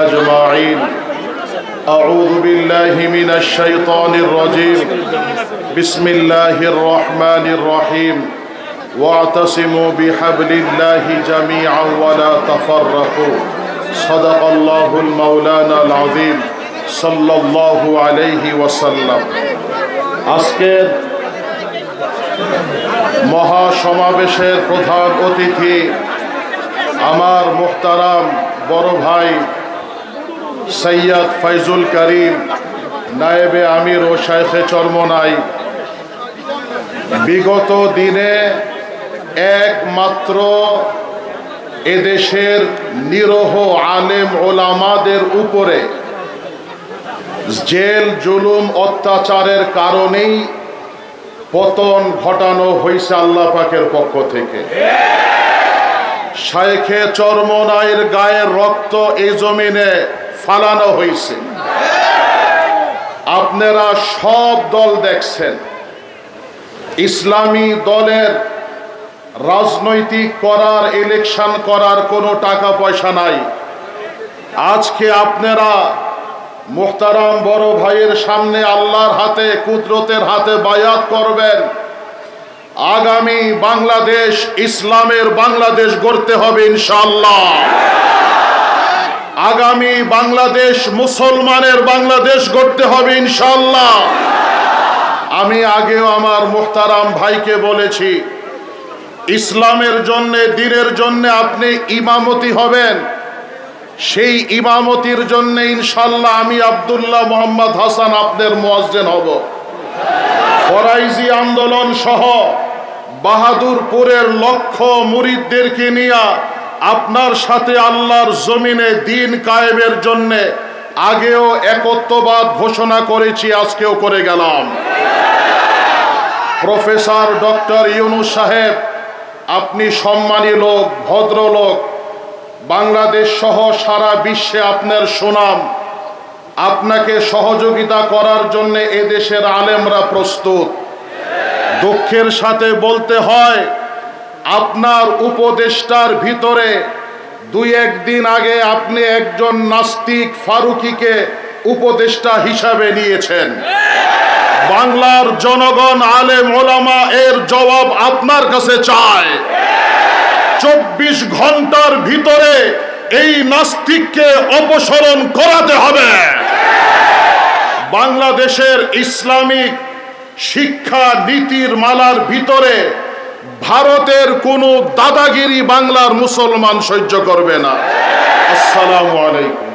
أجمعين أعوذ بالله من الشيطان الرجيم بسم الله الرحمن الرحيم واعتصموا بحبل الله جميعا ولا تفرقوا صدق الله المولانا العظيم صلى الله عليه وسلم আজকের মহাসমাবেশের প্রধান অতিথি আমার মুহতারাম বড় ভাই সৈয়দ ফয়জুল করিম নায়েবে আমির ও শাইখে চরমনাই। বিগত দিনে একমাত্র এদেশের নিরহ আলেম ওলামাদের উপরে জেল জুলুম অত্যাচারের কারণেই পতন ঘটানো হয়েছে আল্লাহ পাকের পক্ষ থেকে। শাইখে চরমনাইয়ের গায়ের রক্ত এই জমিনে ফালানো হয়েছে। আপনারা সব দল দেখছেন, ইসলামী দলের রাজনৈতিক করার ইলেকশন করার কোনো টাকা পয়সা নাই। আজকে আপনারা মুহতারাম বড় ভাইয়ের সামনে আল্লাহর হাতে কুদরতের হাতে বায়াত করবেন। আগামী বাংলাদেশ ইসলামের বাংলাদেশ গড়তে হবে ইনশাআল্লাহ। আগামী বাংলাদেশ মুসলমানের বাংলাদেশ গড়তে হবে ইনশাআল্লাহ। আমি আগেও আমার মুহতারাম ভাইকে বলেছি, ইসলামের জন্য দ্বীনের জন্য আপনি ইমামতি হবেন, সেই ইমামতির জন্য ইনশাআল্লাহ আমি আব্দুল্লাহ মোহাম্মদ হাসান আপনার মুয়াজ্জিন হব। ফরাইজি আন্দোলন সহ বাহাদুরপুরের লক্ষ মুরিদদেরকে নিয়ে আপনার সাথে আল্লাহর জমিনে দ্বীন কায়েমের জন্য আগেও একত্ববাদ ঘোষণা করেছি, আজকেও করে গেলাম। প্রফেসর ডক্টর ইউনূস সাহেব, আপনি সম্মানী লোক, ভদ্রলোক, বাংলাদেশ সহ সারা বিশ্বে আপনার সুনাম। আপনাকে সহযোগিতা করার জন্য এদেশের আলেমরা প্রস্তুত। দুঃখের সাথে বলতে হয়, আপনার উপদেষ্টার ভিতরে দুই একদিন আগে আপনি একজন নাস্তিক ফারুকিকে উপদেষ্টা হিসাবে নিয়েছেন। বাংলার জনগণ আলেম ওলামা এর জবাব আপনার কাছে চায়। 24 ঘন্টার ভিতরে এই নাস্তিককে অপসারণ করাতে হবে। বাংলাদেশের ইসলামিক শিক্ষা নীতির মালার ভিতরে ভারতের কোনো দাদাগিরি বাংলার মুসলমান সহ্য করবে না। আসসালামু আলাইকুম।